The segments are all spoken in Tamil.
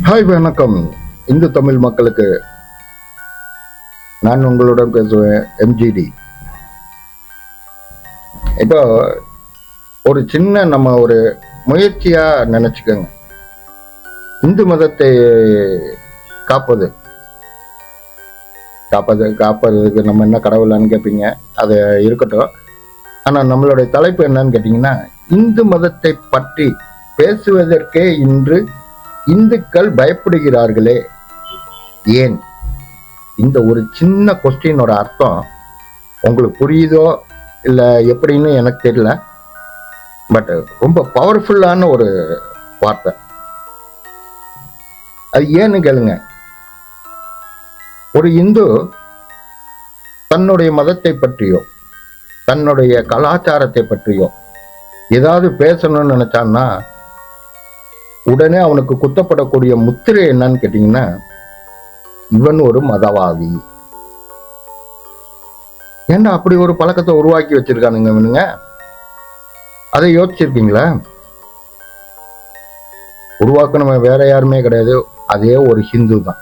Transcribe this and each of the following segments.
ஹாய் வணக்கம். இந்து தமிழ் மக்களுக்கு நான் உங்களுடன் பேசுவேன் எம்ஜிடி. இப்போ ஒரு சின்ன நம்ம ஒரு முயற்சியா நினைச்சுக்கோங்க. இந்து மதத்தை காப்பது காப்பதுக்கு நம்ம என்ன கடவுளான்னு கேட்பீங்க, அது இருக்கட்டும். ஆனால் நம்மளுடைய தலைப்பு என்னன்னு கேட்டீங்கன்னா, இந்து மதத்தை பற்றி பேசுவதற்கே இன்று இந்துக்கள் பயப்படுகிறார்களே ஏன்? இந்த ஒரு சின்ன கொஸ்டினோட அர்த்தம் உங்களுக்கு புரியுதோ இல்லை எப்படின்னு எனக்கு தெரியல. பட் ரொம்ப பவர்ஃபுல்லான ஒரு வார்த்தை. அது ஏன்னு கேளுங்க. ஒரு இந்து தன்னுடைய மதத்தை பற்றியோ தன்னுடைய கலாச்சாரத்தை பற்றியோ ஏதாவது பேசணும்னு நினைச்சான்னா உடனே அவனுக்கு குத்தப்படக்கூடிய முத்திரை என்னன்னு கேட்டீங்கன்னா, இவன் ஒரு மதவாதி. ஏன்னா அப்படி ஒரு பழக்கத்தை உருவாக்கி வச்சிருக்கானுங்க இவனுங்க. அதை யோசிச்சிருக்கீங்களா? உருவாக்கணும் வேற யாருமே கிடையாது, அதே ஒரு ஹிந்து தான்.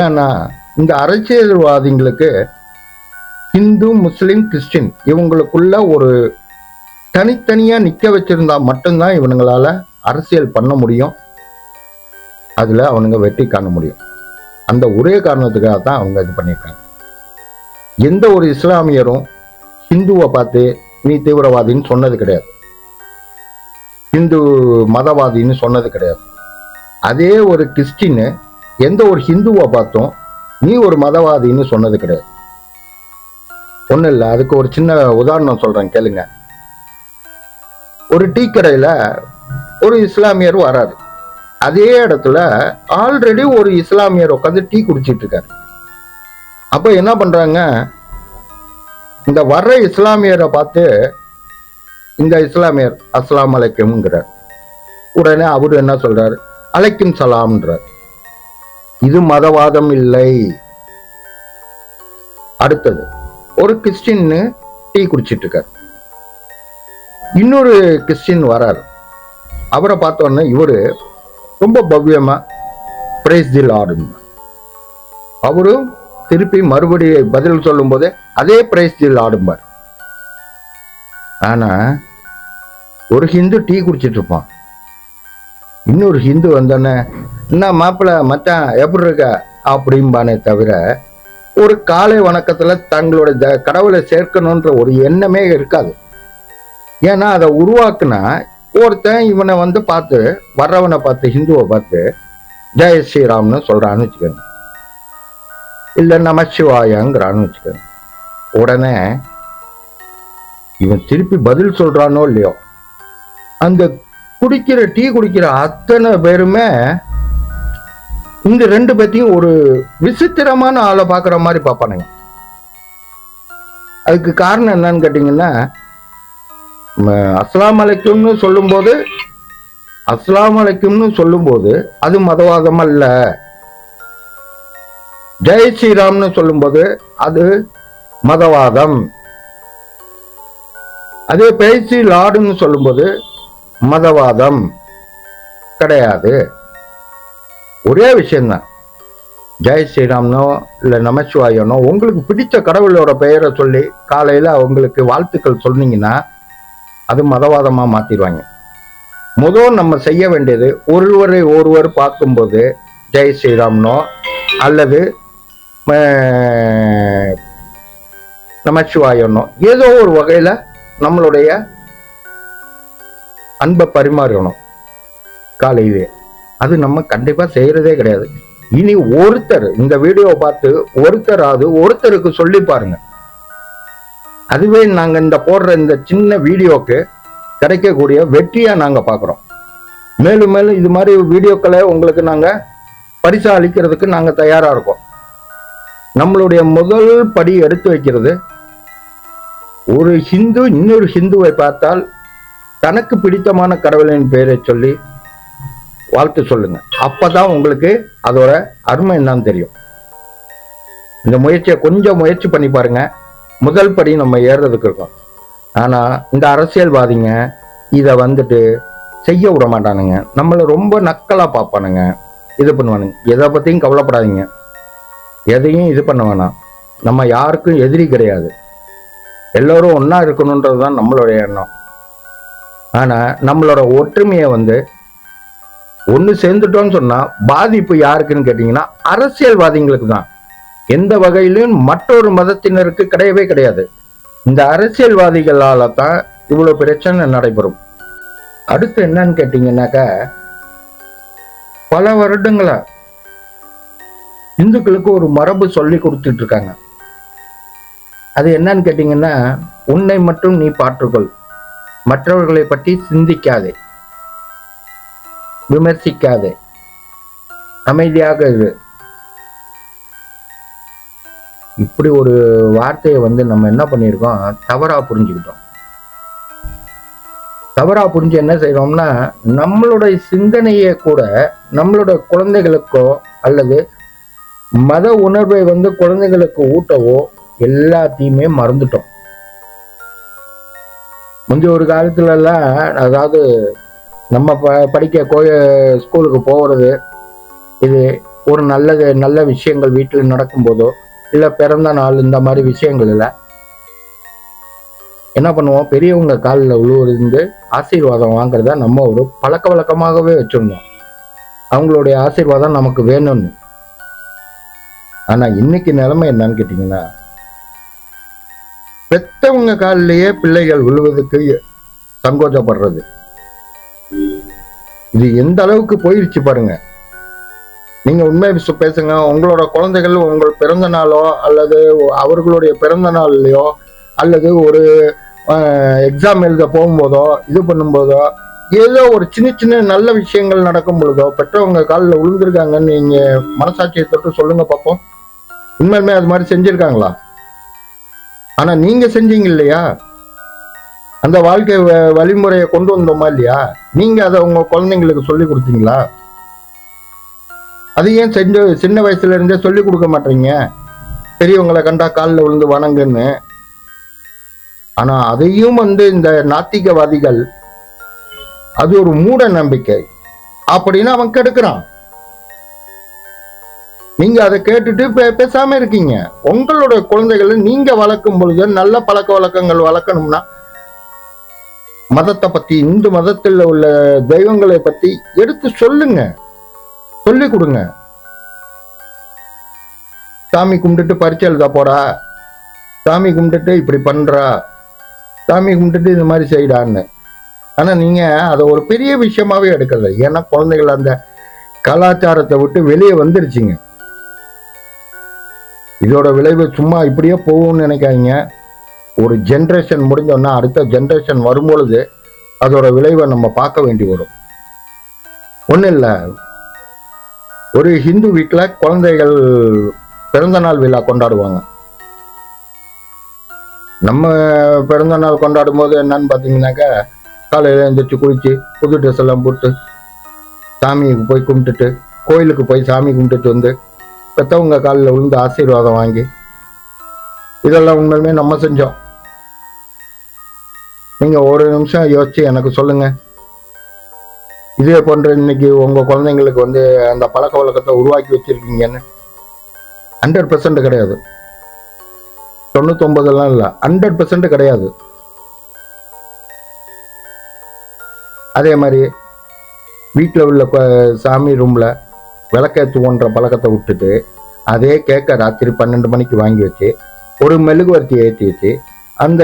ஏன்னா இந்த அரசியல்வாதிகளுக்கு ஹிந்து முஸ்லிம் கிறிஸ்டின் இவங்களுக்குள்ள ஒரு தனித்தனியா நிக்க வச்சிருந்தா மட்டும்தான் இவனுங்களால அரசியல் பண்ண முடியும், அதுல அவனுங்க வெற்றி காண முடியும். அந்த ஒரே காரணத்துக்காக தான் அவங்க இது பண்ணியிருக்காங்க. எந்த ஒரு இஸ்லாமியரும் ஹிந்துவை பார்த்து நீ தீவிரவாதின்னு சொன்னது கிடையாது, ஹிந்து மதவாதின்னு சொன்னது கிடையாது. அதே ஒரு கிறிஸ்டின் எந்த ஒரு ஹிந்துவை பார்த்தும் நீ ஒரு மதவாதின்னு சொன்னது கிடையாது. ஒன்றும் இல்லை, அதுக்கு ஒரு சின்ன உதாரணம் சொல்றேன் கேளுங்க. ஒரு டீ கடையில ஒரு இஸ்லாமியர் வராரு. அதே இடத்துல ஆல்ரெடி ஒரு இஸ்லாமியர் உட்காந்து டீ குடிச்சிட்டு இருக்காரு. அப்ப என்ன பண்றாங்க, இந்த வர்ற இஸ்லாமியரை பார்த்து இந்த இஸ்லாமியர் அஸ்லாம் அலைக்கும்ங்கிறார். உடனே அவரு என்ன சொல்றாரு, அலைக்கும் சலாம்ன்றார். இது மதவாதம் இல்லை. அடுத்தது ஒரு கிறிஸ்டின் டீ குடிச்சிட்டு இருக்காரு. இன்னொரு கிறிஸ்டின் வராரு. அவரை பார்த்தோன்னே இவரு ரொம்ப பவ்யமா பிரைஸ் தி லார்ட், அவரும் திருப்பி மறுபடியும் பதில் சொல்லும் போதே அதே பிரைஸ் தி லார்டும்பார். ஆனா ஒரு ஹிந்து டீ குடிச்சிட்டு இருப்பான். இன்னொரு ஹிந்து வந்தோடனே என்ன மாப்பிள்ள மச்சான் எப்படி இருக்க அப்படிம்பானே தவிர ஒரு காலை வணக்கத்துல தங்களோட கடவுளை சேர்க்கணும்ன்ற ஒரு எண்ணமே இருக்காது. ஏன்னா அதை உருவாக்குனா ஒருத்தன் இவனை வந்து பார்த்து வர்றவனை பார்த்து ஹிந்துவை பார்த்து ஜெய ஸ்ரீராம்னு சொல்றான்னு வச்சுக்கோங்க, இல்ல நமச்சிவாயங்கிறான்னு வச்சுக்கோங்க. உடனே இவன் திருப்பி பதில் சொல்றானோ இல்லையோ, அந்த டீ குடிக்கிற அத்தனை பேருமே இந்த ரெண்டு பேத்தையும் ஒரு விசித்திரமான ஆளை பார்க்குற மாதிரி பார்ப்பானுங்க. அதுக்கு காரணம் என்னன்னு கேட்டீங்கன்னா, அஸ்லாம் அலைக்கும்னு சொல்லும்போது அது மதவாதம் அல்ல. ஜெய் ஸ்ரீராம்னு சொல்லும்போது அது மதவாதம். அதே பேசி லார்டுன்னு சொல்லும்போது மதவாதம் கிடையாது. ஒரே விஷயம்தான். ஜெய் ஸ்ரீராம்னோ இல்லை நமச்சிவாயனோ உங்களுக்கு பிடிச்ச கடவுளோட பெயரை சொல்லி காலையில் அவங்களுக்கு வாழ்த்துக்கள் சொன்னீங்கன்னா அது மதவாதமா மாத்திடுவாங்க. முதல் நம்ம செய்ய வேண்டியது, ஒருவர் பார்க்கும்போது ஜெய் ஸ்ரீராம்னோ அல்லது நமச்சிவாயனோ ஏதோ ஒரு வகையில நம்மளுடைய அன்பை பரிமாறணும் காலையிலே. அது நம்ம கண்டிப்பா செய்யறதே கிடையாது. இனி ஒருத்தர் இந்த வீடியோவை பார்த்து ஒருத்தருக்கு சொல்லி பாருங்க. அதுவே நாங்க இந்த போடுற இந்த சின்ன வீடியோக்கு கிடைக்கக்கூடிய வெற்றியா நாங்க பாக்குறோம். மேலும் மேலும் இது மாதிரி வீடியோக்களை உங்களுக்கு நாங்க பரிசா அளிக்கிறதுக்கு நாங்க தயாரா இருக்கோம். நம்மளுடைய முதல் படி எடுத்து வைக்கிறது, ஒரு ஹிந்து இன்னொரு ஹிந்துவை பார்த்தால் தனக்கு பிடித்தமான கடவுளின் பெயரை சொல்லி வாழ்த்து சொல்லுங்க. அப்பதான் உங்களுக்கு அதோட அருமை என்னன்னு தெரியும். இந்த முயற்சியை கொஞ்சம் முயற்சி பண்ணி பாருங்க. முதல் படி நம்ம ஏறுறதுக்கு இருக்கோம். ஆனா இந்த அரசியல்வாதிங்க இதை வந்துட்டு செய்ய விட மாட்டானுங்க, நம்மளை ரொம்ப நக்கலா பார்ப்பானுங்க, இது பண்ணுவானுங்க. எதை பத்தியும் கவலைப்படாதீங்க, எதையும் இது பண்ண வேணாம். நம்ம யாருக்கும் எதிரி கிடையாது, எல்லோரும் ஒன்னா இருக்கணும்ன்றதுதான் நம்மளுடைய எண்ணம். ஆனா நம்மளோட ஒற்றுமையை ஒண்ணு சேர்ந்துட்டோம்னு சொன்னா பாதிப்பு யாருக்குன்னு கேட்டீங்கன்னா அரசியல்வாதிகளுக்கு தான். எந்த வகையிலும் மற்றொரு மதத்தினருக்கு கிடையவே கிடையாது. இந்த அரசியல்வாதிகளால தான் இவ்வளவு பிரச்சனை நடைபெறும். அடுத்து என்னன்னு கேட்டீங்கன்னாக்க, பல வருடங்களா இந்துக்களுக்கு ஒரு மரபு சொல்லி கொடுத்துட்டு இருக்காங்க. அது என்னன்னு கேட்டீங்கன்னா, உன்னை மட்டும் நீ பாற்றுக்கொள், மற்றவர்களை பற்றி சிந்திக்காதே, விமர்சிக்காதே, அமைதியாக இரு. இப்படி ஒரு வார்த்தையை நம்ம என்ன பண்ணியிருக்கோம், தவறா புரிஞ்சுக்கிட்டோம். தவறா புரிஞ்சு என்ன செய்யறோம்னா, நம்மளுடைய சிந்தனையே கூட நம்மளோட குழந்தைகளுக்கோ அல்லது மத உணர்வை குழந்தைகளுக்கு ஊட்டவோ எல்லாத்தையுமே மறந்துட்டோம். முந்தைய ஒரு காலத்துல எல்லாம், அதாவது நம்ம படிக்க ஸ்கூலுக்கு போகிறது, இது ஒரு நல்ல விஷயங்கள் வீட்டில் நடக்கும் போதோ இல்ல பிறந்த நாள் இந்த மாதிரி விஷயங்கள் இல்லை, என்ன பண்ணுவோம், பெரியவங்க காலில் விழுவுறது ஆசீர்வாதம் வாங்குறத நம்ம ஒரு பழக்க வழக்கமாகவே வச்சிருந்தோம். அவங்களுடைய ஆசீர்வாதம் நமக்கு வேணும்னு. ஆனா இன்னைக்கு நிலைமை என்னன்னு கேட்டீங்கன்னா, பெத்தவங்க காலிலேயே பிள்ளைகள் விழுவதுக்கு சங்கோச்சப்படுறது. இது எந்த அளவுக்கு போயிருச்சு பாருங்க. நீங்க உண்மை பேசுங்க, உங்களோட குழந்தைகள் உங்கள் பிறந்த நாளோ அல்லது அவர்களுடைய பிறந்த நாள்லயோ அல்லது ஒரு எக்ஸாம் எழுத போகும்போதோ இது பண்ணும்போதோ ஏதோ ஒரு சின்ன சின்ன நல்ல விஷயங்கள் நடக்கும் பொழுதோ பெற்றவங்க காலில் விழுந்திருக்காங்கன்னு நீங்க மனசாட்சியை தொட்டு சொல்லுங்க பார்ப்போம். உண்மையுமே அது மாதிரி செஞ்சிருக்காங்களா? ஆனா நீங்க செஞ்சீங்க இல்லையா, அந்த வாழ்க்கை வழிமுறையை கொண்டு வந்தோமா இல்லையா, நீங்க அதை உங்க குழந்தைங்களுக்கு சொல்லி கொடுத்தீங்களா? அது ஏன் சின்ன வயசுல இருந்தே சொல்லி கொடுக்க மாட்டீங்க, பெரியவங்களை கண்டா காலில் விழுந்து வணங்குன்னு? ஆனா அதையும் இந்த நாத்திகவாதிகள் அது ஒரு மூட நம்பிக்கை அப்படின்னு அவன் கெடுக்கிறான். நீங்க அதை கேட்டுட்டு பேசாம இருக்கீங்க. உங்களோட குழந்தைகளை நீங்க வளர்க்கும் பொழுது நல்ல பழக்க வழக்கங்கள் வளர்க்கணும்னா மதத்தை பத்தி, இந்து மதத்தில் உள்ள தெய்வங்களை பத்தி எடுத்து சொல்லுங்க, சொல்லி கொடுங்க. சாமி கும்பிட்டுட்டு பரிச்சை எழுத போறா, சாமி கும்பிட்டுட்டு இப்படி பண்றா, சாமி கும்பிட்டுட்டு இந்த மாதிரி செய்யடான்னு. ஆனா நீங்க அதை ஒரு பெரிய விஷயமாவே எடுக்கல. ஏன்னா குழந்தைகள் அந்த கலாச்சாரத்தை விட்டு வெளியே வந்துருச்சுங்க. இதோட விளைவு சும்மா இப்படியே போகும்னு நினைக்காதீங்க. ஒரு ஜென்ரேஷன் முடிஞ்சோன்னா அடுத்த ஜென்ரேஷன் வரும்பொழுது அதோட விளைவை நம்ம பார்க்க வேண்டி வரும். ஒன்றும் இல்லை, ஒரு ஹிந்து வீட்டில் குழந்தைகள் பிறந்த நாள் விழா கொண்டாடுவாங்க. நம்ம பிறந்த நாள் கொண்டாடும் போது என்னன்னு பார்த்தீங்கன்னாக்கா, காலையில் எழுந்திரிச்சு குளிச்சு புது ட்ரெஸ் எல்லாம் போட்டு சாமிக்கு போய் கும்பிட்டுட்டு, கோயிலுக்கு போய் சாமி கும்பிட்டுட்டு பெற்றவங்க காலில் விழுந்து ஆசீர்வாதம் வாங்கி, இதெல்லாம் உண்மையுமே நம்ம செஞ்சோம். நீங்க ஒரு நிமிஷம் யோசிச்சு எனக்கு சொல்லுங்க, இதே போன்ற இன்னைக்கு உங்க குழந்தைங்களுக்கு அந்த பழக்க வழக்கத்தை உருவாக்கி வச்சிருக்கீங்கன்னு? 100% கிடையாது, 99 இல்லை, 100% கிடையாது. அதே மாதிரி வீட்டில் உள்ள சாமி ரூம்ல விளக்கேற்றுவோன்ற பழக்கத்தை விட்டுட்டு அதே கேட்க ராத்திரி 12 மணிக்கு வாங்கி வச்சு ஒரு மெழுகுவர்த்தியை ஏற்றி வச்சு, அந்த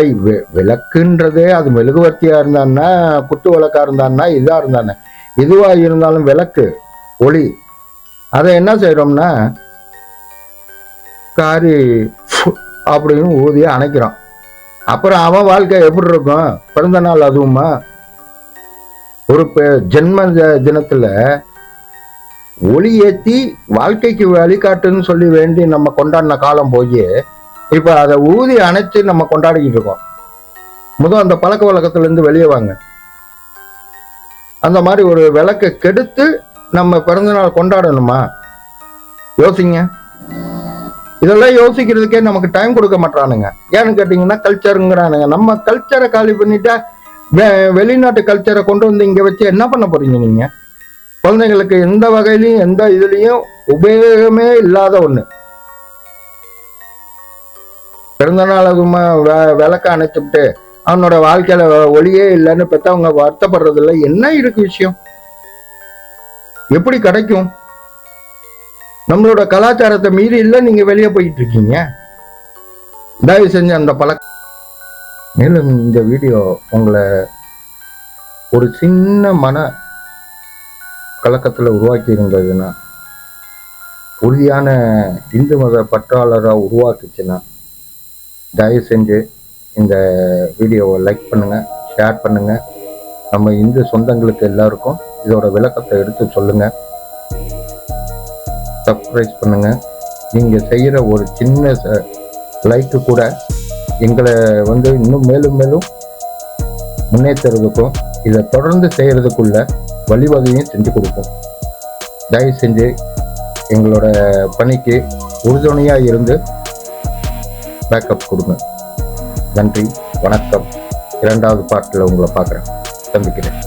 விளக்குன்றதே அது மெழுகுவர்த்தியா இருந்தான்னா, குத்து விளக்கா இருந்தான்னா, இதா இருந்தானே, எதுவா இருந்தாலும் விளக்கு ஒளி, அதை என்ன செய்யறோம்னா காரி அப்படின்னு ஊதிய அணைக்கிறான். அப்புறம் அவன் வாழ்க்கை எப்படி இருக்கும்? பிறந்த நாள் அதுவுமா? ஒரு ஜென்ம தினத்துல ஒளி ஏற்றி வாழ்க்கைக்கு வழிகாட்டுன்னு சொல்லி வேண்டி நம்ம கொண்டாடின காலம் போய் இப்ப அதை ஊதி அணைச்சு நம்ம கொண்டாடிக்கிட்டு இருக்கோம். முதல் அந்த பழக்க வழக்கத்துல இருந்து வெளியே வாங்க. அந்த மாதிரி ஒரு விளக்கை கெடுத்து நம்ம பிறந்த நாள் கொண்டாடணுமா? யோசிங்க. இதெல்லாம் யோசிக்கிறதுக்கே நமக்கு டைம் கொடுக்க மாட்டானுங்க. ஏன்னு கேட்டீங்கன்னா கல்ச்சருங்கிறானுங்க. நம்ம கல்ச்சரை காலி பண்ணிட்டா வெளிநாட்டு கல்ச்சரை கொண்டு வந்து இங்க வச்சு என்ன பண்ண போறீங்க நீங்க? குழந்தைங்களுக்கு எந்த வகையிலையும் எந்த இதுலயும் உபயோகமே இல்லாத ஒண்ணு. பிறந்த நாள் அதுமா விளக்க அணைச்சுட்டு அவனோட வாழ்க்கையில ஒளியே இல்லைன்னு பெற்றவங்க வருத்தப்படுறதுல என்ன இருக்கு விஷயம்? எப்படி கிடைக்கும்? நம்மளோட கலாச்சாரத்தை மீறி இல்ல நீங்க வெளியே போயிட்டு இருக்கீங்க. தயவு செஞ்சு அந்த பழக்கம். மேலும் இந்த வீடியோ உங்களை ஒரு சின்ன மன கலக்கத்துல உருவாக்கி இருந்ததுன்னா, உறுதியான இந்து மத பற்றாளராக உருவாக்குச்சுன்னா, தயவு செஞ்சு இந்த வீடியோவை லைக் பண்ணுங்க, ஷேர் பண்ணுங்க. நம்ம இந்து சொந்தங்களுக்கு எல்லாருக்கும் இதோட விளக்கத்தை எடுத்து சொல்லுங்க. சப்ஸ்கிரைப் பண்ணுங்க. நீங்க செய்யற ஒரு சின்ன லைக்கு கூட எங்களை இன்னும் மேலும் மேலும் முன்னேற்றுறதுக்கும் இதை தொடர்ந்து செய்யறதுக்குள்ள வழிவகையும் செஞ்சு கொடுக்கும். தயவு செஞ்சு எங்களோட பணிக்கு உறுதுணையா இருந்து பேக்கப் கொடுங்க. நன்றி, வணக்கம். 2வது பார்ட்டில் உங்களை பார்க்குறேன், சந்திக்கிறேன்.